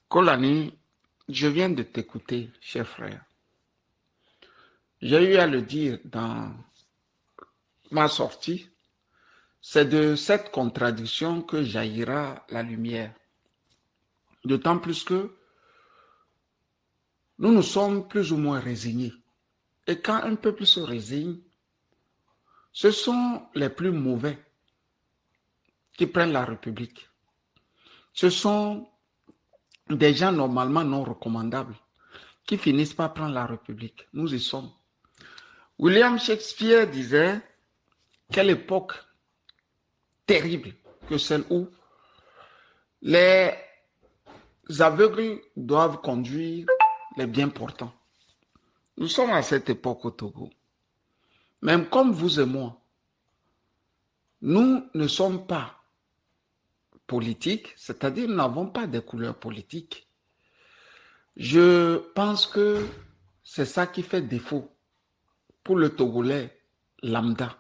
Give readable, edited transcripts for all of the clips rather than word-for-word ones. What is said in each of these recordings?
Kolani, je viens de t'écouter, cher frère. J'ai eu à le dire dans ma sortie. C'est de cette contradiction que jaillira la lumière. D'autant plus que nous nous sommes plus ou moins résignés. Et quand un peuple se résigne, ce sont les plus mauvais qui prennent la République. Ce sont des gens normalement non recommandables qui finissent par prendre la République. Nous y sommes. William Shakespeare disait, quelle époque terrible que celle où les aveugles doivent conduire les bien portants. Nous sommes à cette époque au Togo. Même comme vous et moi, nous ne sommes pas politiques, c'est-à-dire nous n'avons pas de couleurs politiques. Je pense que c'est ça qui fait défaut pour le Togolais lambda.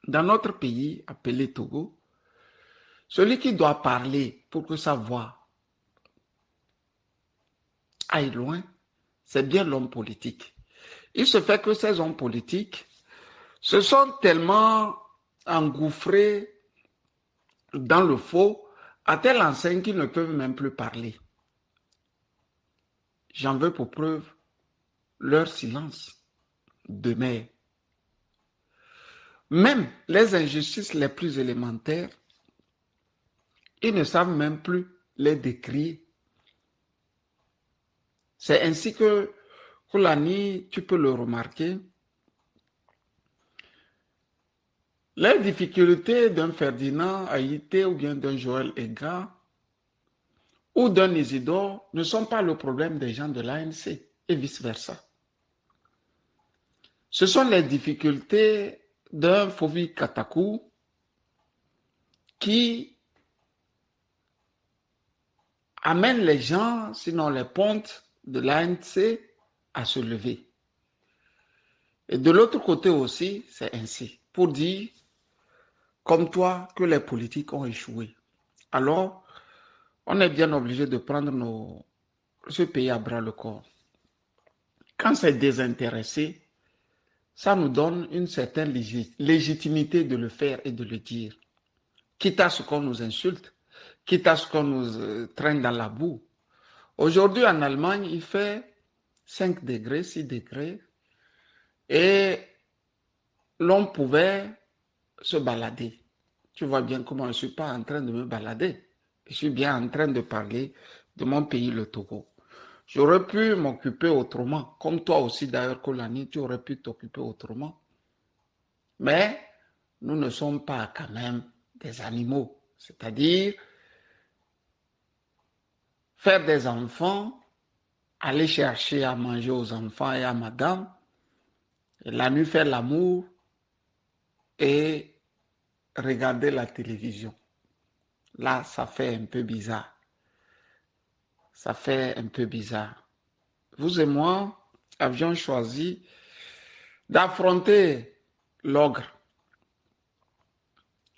Dans notre pays appelé Togo, celui qui doit parler pour que sa voix aille loin, c'est bien l'homme politique. Il se fait que ces hommes politiques se sont tellement engouffrés dans le faux à telle enseigne qu'ils ne peuvent même plus parler. J'en veux pour preuve leur silence demeure. Même les injustices les plus élémentaires, ils ne savent même plus les décrire. C'est ainsi que, Koulani, tu peux le remarquer, les difficultés d'un Ferdinand Haïté ou bien d'un Joël Ega ou d'un Isidore ne sont pas le problème des gens de l'ANC et vice-versa. Ce sont les difficultés d'un Fovi Katakou qui amène les gens, sinon les pontes de l'ANC, à se lever. Et de l'autre côté aussi, c'est ainsi, pour dire, comme toi, que les politiques ont échoué. Alors, on est bien obligé de prendre ce pays à bras le corps. Quand c'est désintéressé, ça nous donne une certaine légitimité de le faire et de le dire. Quitte à ce qu'on nous insulte, quitte à ce qu'on nous traîne dans la boue. Aujourd'hui, en Allemagne, il fait 5 degrés, 6 degrés, et l'on pouvait se balader. Tu vois bien comment je ne suis pas en train de me balader. Je suis bien en train de parler de mon pays, le Togo. J'aurais pu m'occuper autrement, comme toi aussi d'ailleurs, Kolani, tu aurais pu t'occuper autrement. Mais nous ne sommes pas quand même des animaux, c'est-à-dire faire des enfants, aller chercher à manger aux enfants et à madame, et la nuit faire l'amour et regarder la télévision. Là, ça fait un peu bizarre. Ça fait un peu bizarre. Vous et moi avions choisi d'affronter l'ogre.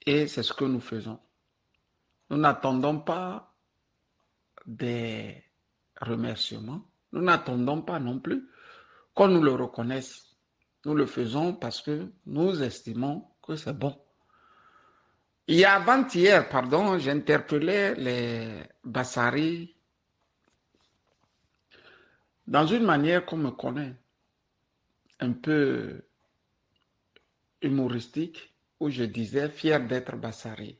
Et c'est ce que nous faisons. Nous n'attendons pas des remerciements. Nous n'attendons pas non plus qu'on nous le reconnaisse. Nous le faisons parce que nous estimons que c'est bon. Il y a avant-hier, pardon, j'interpellais les Bassari dans une manière qu'on me connaît, un peu humoristique, où je disais fier d'être Bassari.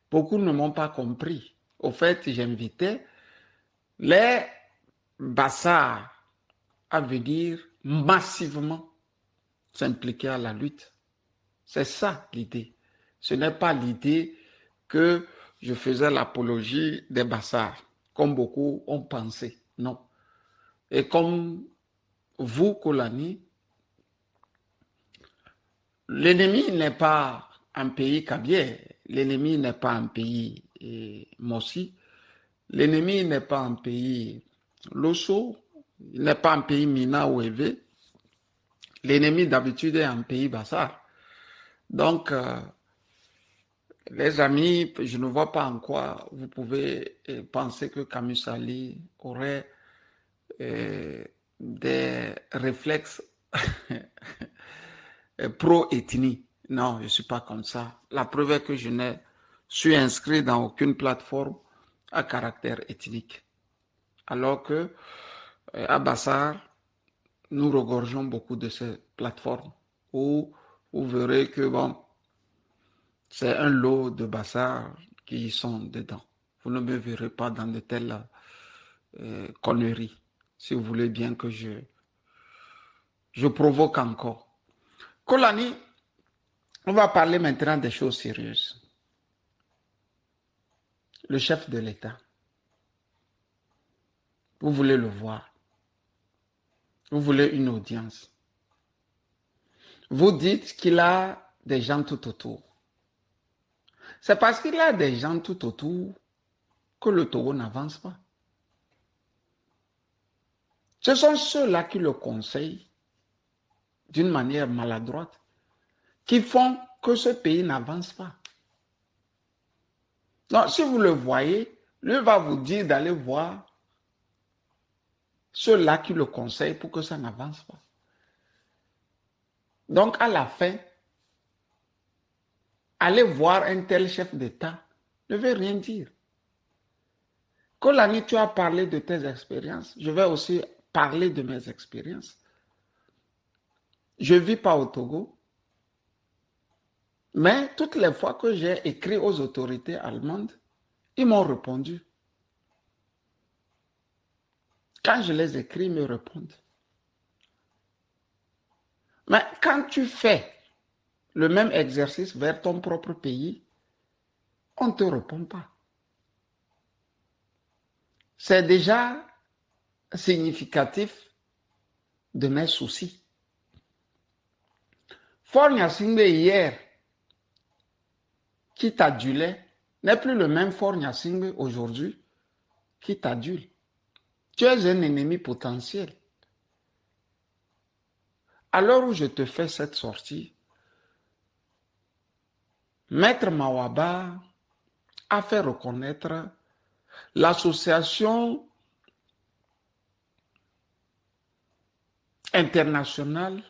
Beaucoup ne m'ont pas compris. Au fait, j'invitais les Bassars à venir massivement s'impliquer à la lutte. C'est ça l'idée. Ce n'est pas l'idée que je faisais l'apologie des Bassars, comme beaucoup ont pensé. Non. Et comme vous, Kolani, l'ennemi n'est pas un pays Kabylie, l'ennemi n'est pas un pays Mossi, l'ennemi n'est pas un pays Loso, il n'est pas un pays Mina ou Evé. L'ennemi d'habitude est un pays Bassar. Donc, Les amis, je ne vois pas en quoi vous pouvez penser que Camus Sali aurait des réflexes pro-ethnie. Non, je ne suis pas comme ça. La preuve est que je ne suis inscrit dans aucune plateforme à caractère ethnique. Alors que à Bassar, nous regorgeons beaucoup de ces plateformes où vous verrez que bon, c'est un lot de Bassar qui sont dedans. Vous ne me verrez pas dans de telles conneries. Si vous voulez bien que je provoque encore. Kolani, on va parler maintenant des choses sérieuses. Le chef de l'État, vous voulez le voir. Vous voulez une audience. Vous dites qu'il a des gens tout autour. C'est parce qu'il a des gens tout autour que le Togo n'avance pas. Ce sont ceux-là qui le conseillent d'une manière maladroite, qui font que ce pays n'avance pas. Donc, si vous le voyez, lui va vous dire d'aller voir ceux-là qui le conseillent pour que ça n'avance pas. Donc, à la fin, aller voir un tel chef d'État ne veut rien dire. Kolani, tu as parlé de tes expériences. Je vais aussi parler de mes expériences. Je ne vis pas au Togo, mais toutes les fois que j'ai écrit aux autorités allemandes, ils m'ont répondu. Quand je les écris, ils me répondent. Mais quand tu fais le même exercice vers ton propre pays, on ne te répond pas. C'est déjà significatif de mes soucis. Faure Gnassingbé hier, qui t'adulait, n'est plus le même Faure Gnassingbé aujourd'hui qui t'adule. Tu es un ennemi potentiel. À l'heure où je te fais cette sortie, Maître Mawaba a fait reconnaître l'association internationale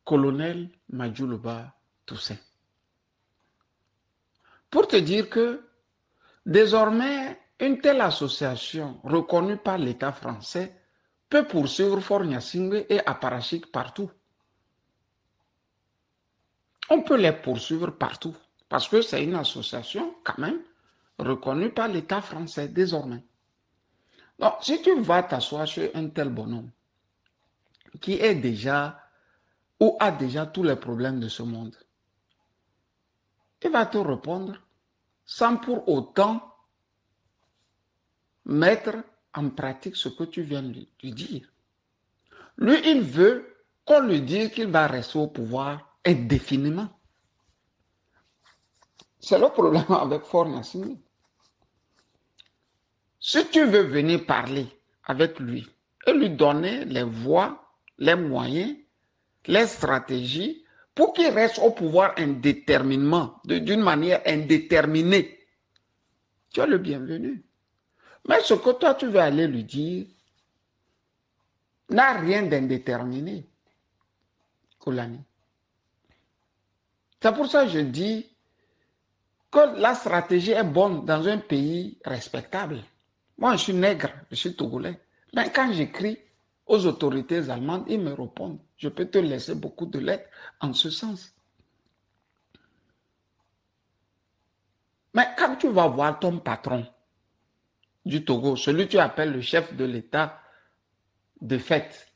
Colonel Majoulouba Toussaint. Pour te dire que désormais, une telle association reconnue par l'État français peut poursuivre Faure Gnassingbé et Aparachik partout. On peut les poursuivre partout parce que c'est une association quand même reconnue par l'État français désormais. Donc, si tu vas t'asseoir chez un tel bonhomme qui est déjà ou a déjà tous les problèmes de ce monde, il va te répondre sans pour autant mettre en pratique ce que tu viens de lui dire. Lui, il veut qu'on lui dise qu'il va rester au pouvoir indéfiniment. C'est le problème avec Faure Gnassingbé. Si tu veux venir parler avec lui et lui donner les voies, les moyens, les stratégies pour qu'il reste au pouvoir indéterminément, d'une manière indéterminée, tu es le bienvenu. Mais ce que toi tu veux aller lui dire n'a rien d'indéterminé, Kolani. C'est pour ça que je dis que la stratégie est bonne dans un pays respectable. Moi, je suis nègre, je suis togolais. Mais quand j'écris aux autorités allemandes, ils me répondent. Je peux te laisser beaucoup de lettres en ce sens. Mais quand tu vas voir ton patron du Togo, celui que tu appelles le chef de l'État de fait,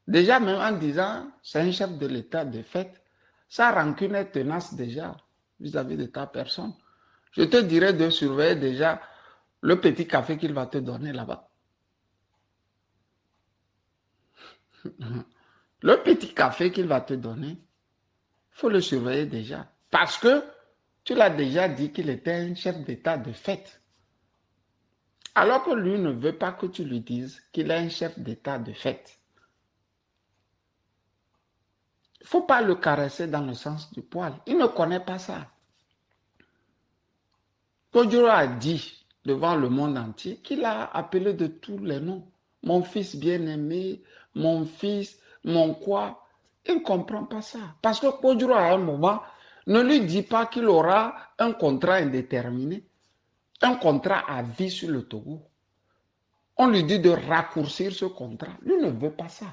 déjà même en disant c'est un chef de l'État de fait, sa rancune est tenace déjà vis-à-vis de ta personne. Je te dirais de surveiller déjà le petit café qu'il va te donner là-bas. Le petit café qu'il va te donner, il faut le surveiller déjà. Parce que tu l'as déjà dit qu'il était un chef d'État de fait. Alors que lui ne veut pas que tu lui dises qu'il est un chef d'État de fait. ne faut pas le caresser dans le sens du poil. Il ne connaît pas ça. Kodjo a dit devant le monde entier qu'il a appelé de tous les noms. Mon fils bien-aimé, mon fils, mon quoi. Il ne comprend pas ça. Parce que Kodjo à un moment ne lui dit pas qu'il aura un contrat indéterminé, un contrat à vie sur le Togo. On lui dit de raccourcir ce contrat. Lui ne veut pas ça.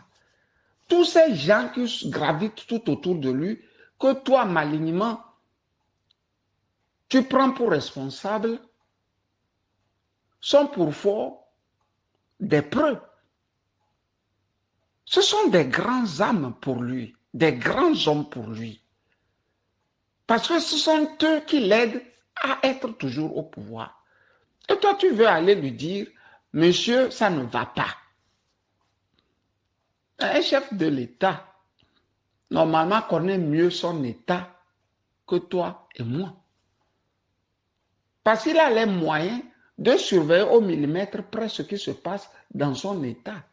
Tous ces gens qui gravitent tout autour de lui, que toi, malignement, tu prends pour responsable, sont pour fort des preuves. Ce sont des grands âmes pour lui, des grands hommes pour lui. Parce que ce sont eux qui l'aident à être toujours au pouvoir. Et toi, tu veux aller lui dire, monsieur, ça ne va pas. Un chef de l'État, normalement, connaît mieux son État que toi et moi. Parce qu'il a les moyens de surveiller au millimètre près ce qui se passe dans son État.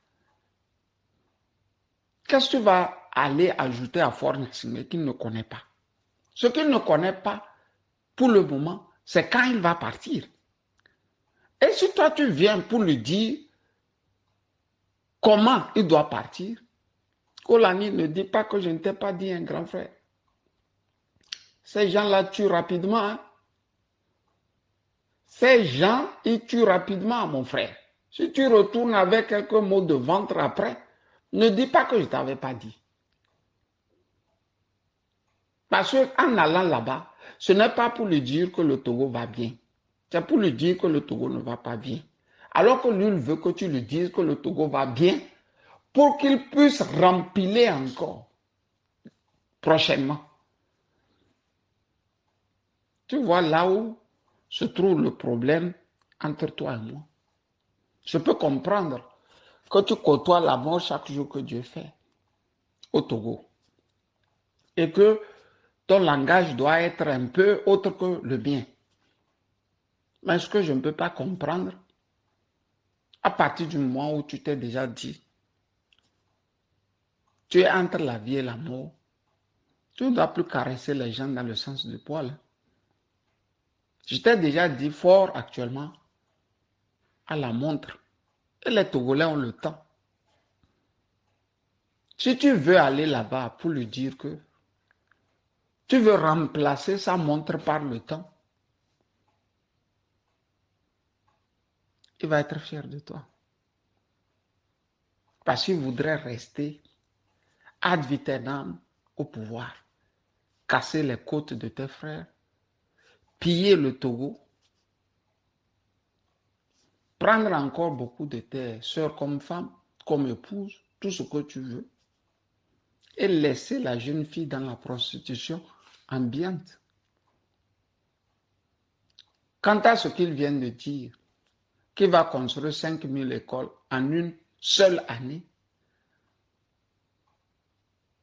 Qu'est-ce que tu vas aller ajouter à Fort Nassingé qu'il ne connaît pas? Ce qu'il ne connaît pas, pour le moment, c'est quand il va partir. Et si toi, tu viens pour lui dire comment il doit partir, Kolani ne dit pas que je ne t'ai pas dit, un grand frère. Ces gens-là tuent rapidement. Hein? Ces gens, ils tuent rapidement, mon frère. Si tu retournes avec quelques mots de ventre après, ne dis pas que je ne t'avais pas dit. Parce qu'en allant là-bas, ce n'est pas pour lui dire que le Togo va bien. C'est pour lui dire que le Togo ne va pas bien. Alors que lui, il veut que tu lui dises que le Togo va bien pour qu'il puisse rempiler encore prochainement. Tu vois là où se trouve le problème entre toi et moi. Je peux comprendre que tu côtoies la mort chaque jour que Dieu fait au Togo. Et que ton langage doit être un peu autre que le bien. Mais ce que je ne peux pas comprendre, à partir du moment où tu t'es déjà dit, tu es entre la vie et la mort, tu ne dois plus caresser les gens dans le sens du poil. Je t'ai déjà dit fort actuellement à la montre. Et les Togolais ont le temps. Si tu veux aller là-bas pour lui dire que tu veux remplacer sa montre par le temps, il va être fier de toi. Parce qu'il voudrait rester ad vitam au pouvoir, casser les côtes de tes frères, piller le Togo, prendre encore beaucoup de tes soeurs comme femmes, comme épouses, tout ce que tu veux, et laisser la jeune fille dans la prostitution ambiante. Quant à ce qu'il vient de dire, qu'il va construire 5000 écoles en une seule année,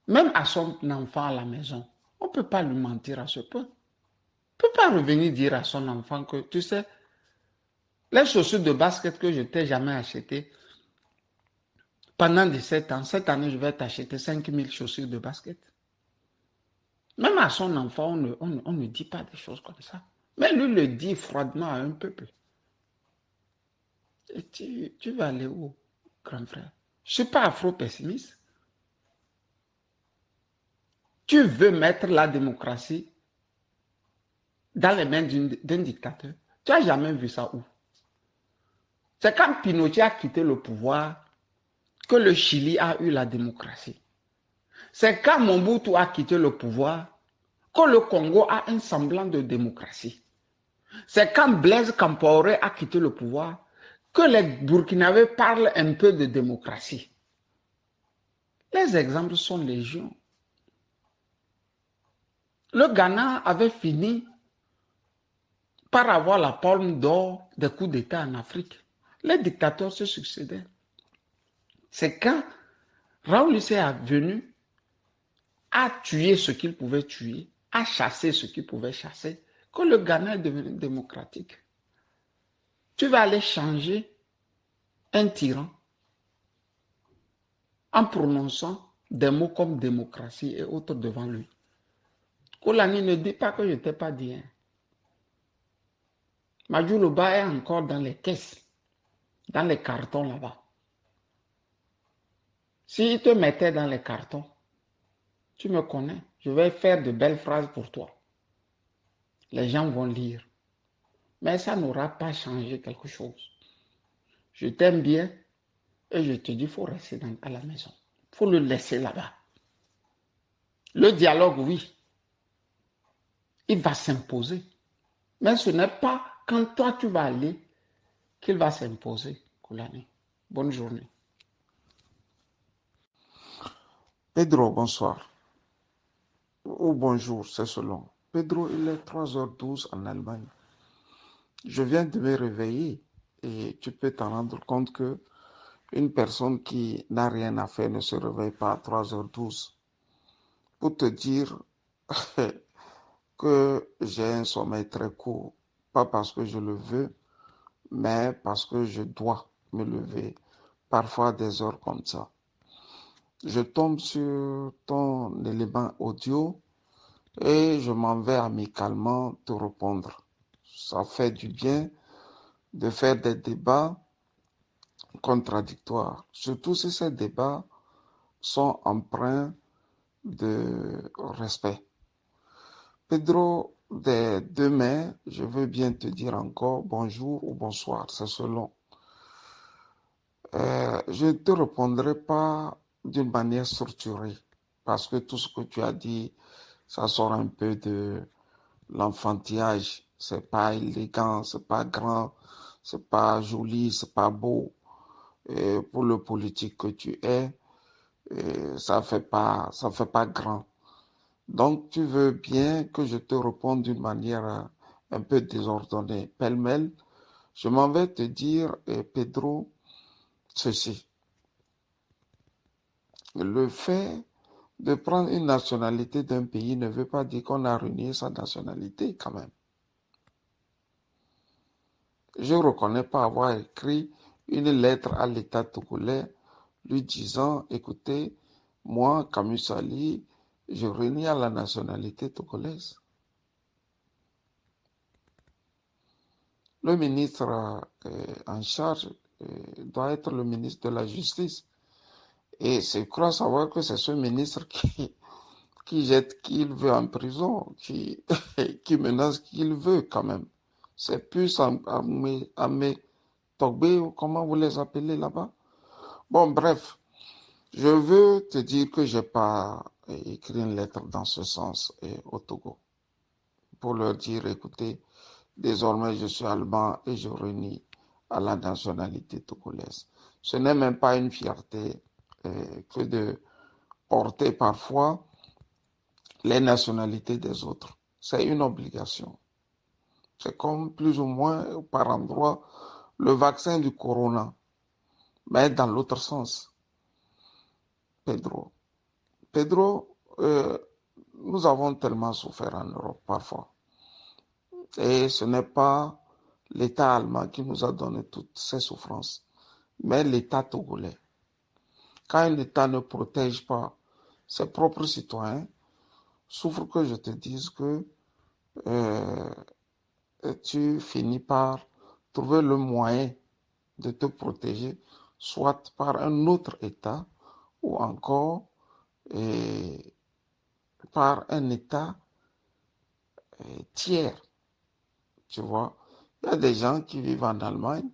même à son enfant à la maison, on ne peut pas lui mentir à ce point. On ne peut pas revenir dire à son enfant que, tu sais, les chaussures de basket que je ne t'ai jamais achetées, pendant 17 ans, cette année, je vais t'acheter 5000 chaussures de basket. Même à son enfant, on ne dit pas des choses comme ça. Mais lui le dit froidement à un peuple. Et tu vas aller où, grand frère? Je ne suis pas afro-pessimiste. Tu veux mettre la démocratie dans les mains d'un dictateur. Tu n'as jamais vu ça où? C'est quand Pinochet a quitté le pouvoir que le Chili a eu la démocratie. C'est quand Mobutu a quitté le pouvoir que le Congo a un semblant de démocratie. C'est quand Blaise Compaoré a quitté le pouvoir que les Burkinabés parlent un peu de démocratie. Les exemples sont légion. Le Ghana avait fini par avoir la palme d'or des coups d'État en Afrique. Les dictateurs se succédaient. C'est quand Raoul Issé est venu, a tué ce qu'il pouvait tuer, a chassé ce qu'il pouvait chasser, que le Ghana est devenu démocratique. Tu vas aller changer un tyran en prononçant des mots comme démocratie et autres devant lui. Kolani, ne dis pas que je ne t'ai pas dit. Hein. Majouloba est encore dans les caisses, dans les cartons là-bas. S'il te mettait dans les cartons, tu me connais, je vais faire de belles phrases pour toi. Les gens vont lire. Mais ça n'aura pas changé quelque chose. Je t'aime bien et je te dis, il faut rester à la maison. Il faut le laisser là-bas. Le dialogue, oui, il va s'imposer. Mais ce n'est pas quand toi tu vas aller qu'il va s'imposer, Koulani. Bonne journée. Pedro, bonsoir. Ou bonjour, c'est selon. Pedro, il est 3h12 en Allemagne. Je viens de me réveiller et tu peux t'en rendre compte que une personne qui n'a rien à faire ne se réveille pas à 3h12. Pour te dire que j'ai un sommeil très court, pas parce que je le veux, mais parce que je dois me lever parfois à des heures comme ça. Je tombe sur ton élément audio et je m'en vais amicalement te répondre. Ça fait du bien de faire des débats contradictoires, surtout si ces débats sont empreints de respect. Pedro, dès demain, je veux bien te dire encore bonjour ou bonsoir, c'est selon. Je ne te répondrai pas d'une manière structurée, parce que tout ce que tu as dit, ça sort un peu de l'enfantillage. C'est pas élégant, c'est pas grand, c'est pas joli, c'est pas beau. Et pour le politique que tu es, ça fait pas grand. Donc, tu veux bien que je te réponde d'une manière un peu désordonnée, pêle-mêle. Je m'en vais te dire, Pedro, ceci. Le fait de prendre une nationalité d'un pays ne veut pas dire qu'on a renié sa nationalité quand même. Je ne reconnais pas avoir écrit une lettre à l'État togolais lui disant, écoutez, moi, Camus Sali, je renie à la nationalité togolaise. Le ministre en charge doit être le ministre de la Justice. Et je crois savoir que c'est ce ministre qui jette qui il veut en prison, qui menace qui il veut quand même. C'est plus Amé Togbé, ou comment vous les appelez là-bas. Bon, bref, je veux te dire que je n'ai pas écrit une lettre dans ce sens au Togo pour leur dire, écoutez, désormais je suis allemand et je renie à la nationalité togolaise. Ce n'est même pas une fierté que de porter parfois les nationalités des autres. C'est une obligation. C'est comme plus ou moins par endroit le vaccin du corona, mais dans l'autre sens. Pedro. Pedro, nous avons tellement souffert en Europe parfois. Et ce n'est pas l'État allemand qui nous a donné toutes ces souffrances, mais l'État togolais. Quand un État ne protège pas ses propres citoyens, souffre que je te dise que euh, tu finis par trouver le moyen de te protéger, soit par un autre État ou encore par un État tiers. Tu vois, il y a des gens qui vivent en Allemagne,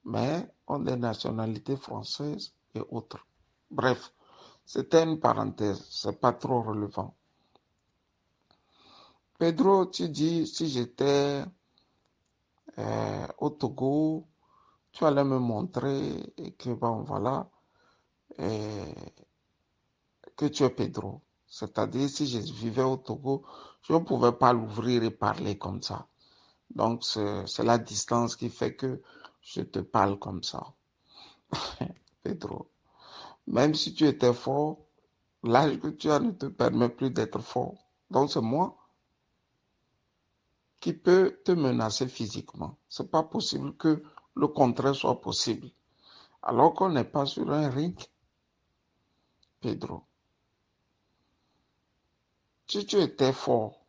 mais ont des nationalités françaises et autres. Bref, c'était une parenthèse, c'est pas trop relevant. Pedro, tu dis, si j'étais au Togo, tu allais me montrer que, bon, voilà, euh, que tu es Pedro. C'est-à-dire, si je vivais au Togo, je ne pouvais pas l'ouvrir et parler comme ça. Donc, c'est la distance qui fait que je te parle comme ça, Pedro. Même si tu étais fort, l'âge que tu as ne te permet plus d'être fort. Donc, c'est moi qui peux te menacer physiquement. C'est pas possible que le contraire soit possible. Alors qu'on n'est pas sur un ring, Pedro. Si tu étais fort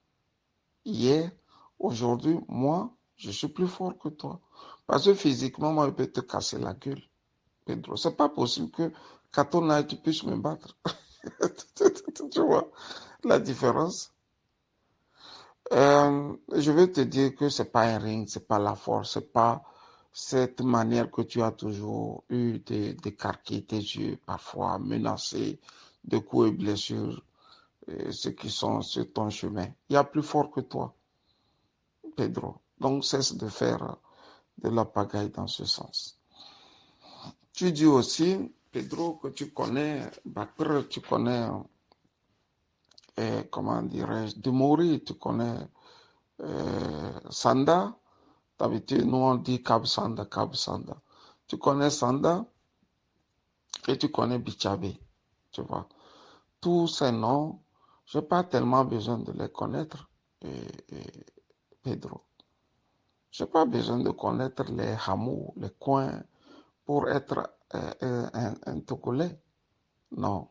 hier, aujourd'hui, moi, je suis plus fort que toi. Parce que physiquement, moi, je peux te casser la gueule, Pedro. C'est pas possible que, qu'à ton âge, tu puisses me battre. Tu vois la différence? Je vais te dire que c'est pas un ring, c'est pas la force, c'est pas cette manière que tu as toujours eu d'écarquer tes yeux, parfois menacés de coups et blessures, ceux qui sont sur ton chemin. Il y a plus fort que toi, Pedro. Donc cesse de faire de la pagaille dans ce sens. Tu dis aussi, Pedro, que tu connais Bakr, tu connais, comment dirais-je, Demori, tu connais Sanda. D'habitude, nous on dit Kab Sanda, Kab Sanda. Tu connais Sanda et tu connais Bichabe, tu vois. Tous ces noms, je n'ai pas tellement besoin de les connaître, Pedro. Je n'ai pas besoin de connaître les hameaux, les coins pour être un Togolais. Non.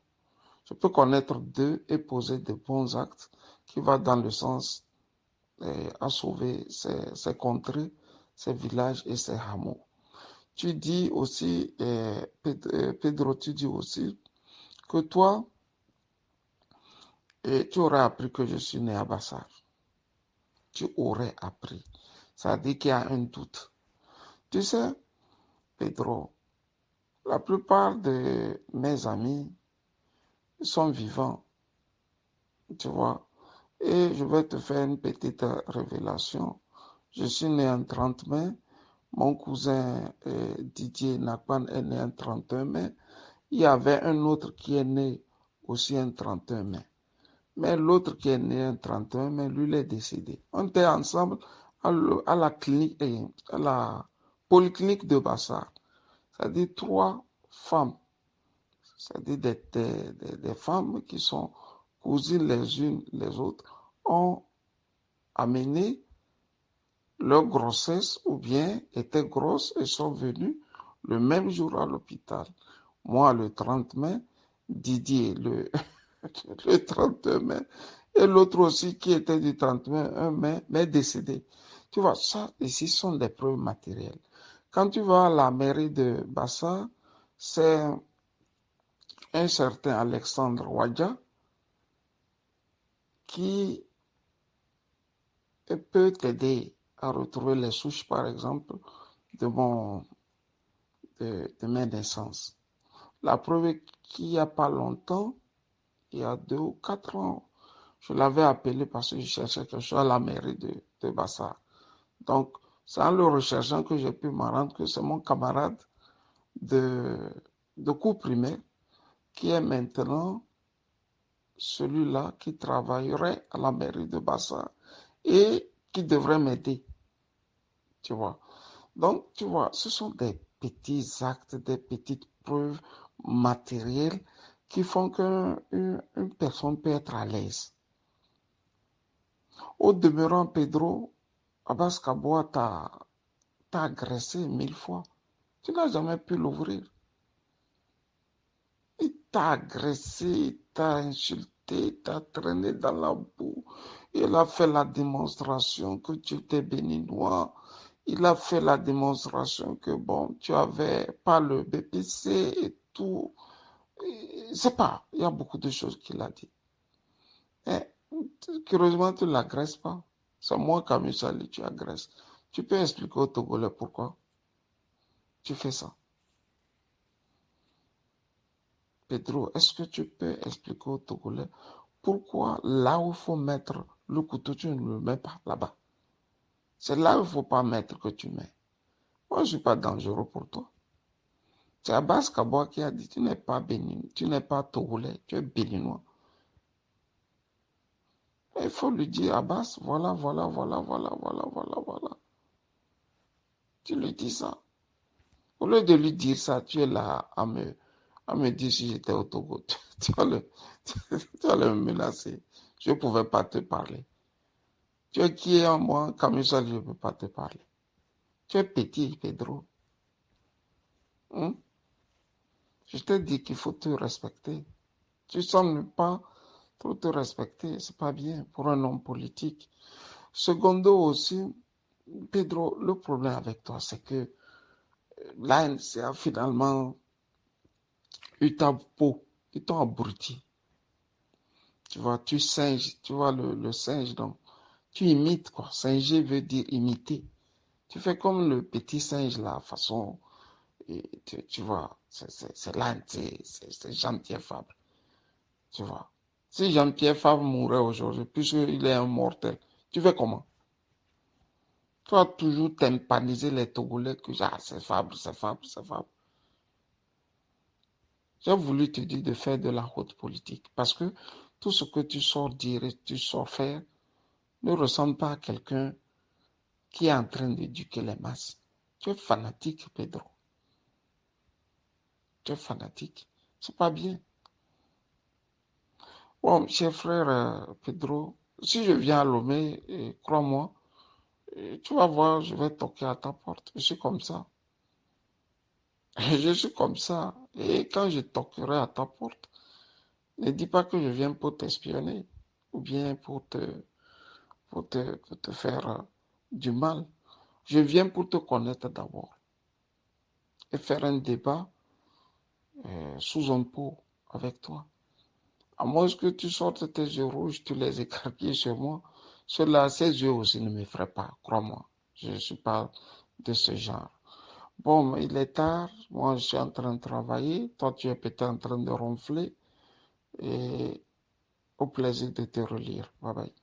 Je peux connaître deux et poser de bons actes qui vont dans le sens à sauver ces contrées, ces villages et ces hameaux. Tu dis aussi, Pedro, tu dis aussi que toi, tu aurais appris que je suis né à Bassar. Tu aurais appris. Ça dit qu'il y a un doute. Tu sais, Pedro, la plupart de mes amis sont vivants, tu vois. Et je vais te faire une petite révélation. Je suis né en 30 mai. Mon cousin Didier Nakwan est né en 31 mai. Il y avait un autre qui est né aussi en 31 mai. Mais l'autre qui est né en 31 mai, lui, il est décédé. On était ensemble à la clinique, à la polyclinique de Bassar. C'est-à-dire trois femmes, c'est-à-dire des femmes qui sont cousines les unes les autres, ont amené leur grossesse ou bien étaient grosses et sont venues le même jour à l'hôpital. Moi, le 30 mai, Didier, le 32 mai, et l'autre aussi qui était du 31 mai, mais décédé. Tu vois, ça ici sont des preuves matérielles. Quand tu vas à la mairie de Bassa, c'est un certain Alexandre Wadja qui peut t'aider à retrouver les souches, par exemple, de, de mes naissances. La preuve est qu'il n'y a pas longtemps, il y a 2 ou 4 ans, je l'avais appelé parce que je cherchais quelque chose à la mairie de Bassa. Donc, c'est en le recherchant que j'ai pu me rendre que c'est mon camarade de, de cours primaire qui est maintenant celui-là qui travaillerait à la mairie de Bassa et qui devrait m'aider, tu vois. Donc, tu vois, ce sont des petits actes, des petites preuves matérielles qui font qu'une personne peut être à l'aise. Au demeurant, Pedro, Abbas Kaboa t'a agressé 1000 fois. Tu n'as jamais pu l'ouvrir. Il t'a agressé, il t'a insulté, il t'a traîné dans la boue. Il a fait la démonstration que tu étais béninois. Il a fait la démonstration que, bon, tu avais pas le BPC et tout. C'est pas, il y a beaucoup de choses qu'il a dit. Et, curieusement, tu ne l'agresses pas. C'est moi, Camille Sali, tu agresses. Tu peux expliquer au Togolais pourquoi tu fais ça. Pedro, est-ce que tu peux expliquer au Togolais pourquoi là où il faut mettre le couteau, tu ne le mets pas là-bas? C'est là où il ne faut pas mettre que tu mets. Moi, je ne suis pas dangereux pour toi. C'est Abbas Kaboa qui a dit, tu n'es pas bénin, tu n'es pas Togolais, tu es béninois. Il faut lui dire, Abbas, voilà, voilà, voilà, voilà, voilà, voilà, voilà. Tu lui dis ça. Au lieu de lui dire ça, tu es là à me dire si j'étais au Togo. Tu vas le menacer. Je ne pouvais pas te parler. Tu es qui est en moi, comme ça, je ne peux pas te parler. Tu es petit, Pedro. Hein? Je t'ai dit qu'il faut te respecter. Tu ne sembles pas faut te respecter, c'est pas bien pour un homme politique. Secondo aussi, Pedro, le problème avec toi, c'est que l'ANC a finalement eu ta peau, ils t'ont abruti. Tu vois, tu singes, tu vois le singe, donc tu imites quoi. Singer veut dire imiter. Tu fais comme le petit singe là, façon, et tu vois, c'est l'ANC, c'est Jean-Pierre Fabre, tu vois. Si Jean-Pierre Fabre mourait aujourd'hui, puisqu'il est un mortel, tu fais comment? Tu vas toujours tympaniser les Togolais que ah, c'est Fabre, c'est Fabre, c'est Fabre. J'ai voulu te dire de faire de la haute politique parce que tout ce que tu sors dire et tu sors faire ne ressemble pas à quelqu'un qui est en train d'éduquer les masses. Tu es fanatique, Pedro. Tu es fanatique. C'est pas bien. Bon, cher frère Pedro, si je viens à Lomé, crois-moi, tu vas voir, je vais toquer à ta porte. Je suis comme ça. Je suis comme ça. Et quand je toquerai à ta porte, ne dis pas que je viens pour t'espionner ou bien pour te faire du mal. Je viens pour te connaître d'abord et faire un débat sous un pot avec toi. À moins que tu sortes tes yeux rouges, tu les écarquilles sur moi. Cela, ces yeux aussi ne me feraient pas, crois-moi. Je ne suis pas de ce genre. Bon, il est tard. Moi, je suis en train de travailler. Toi, tu es peut-être en train de ronfler. Et au plaisir de te relire. Bye bye.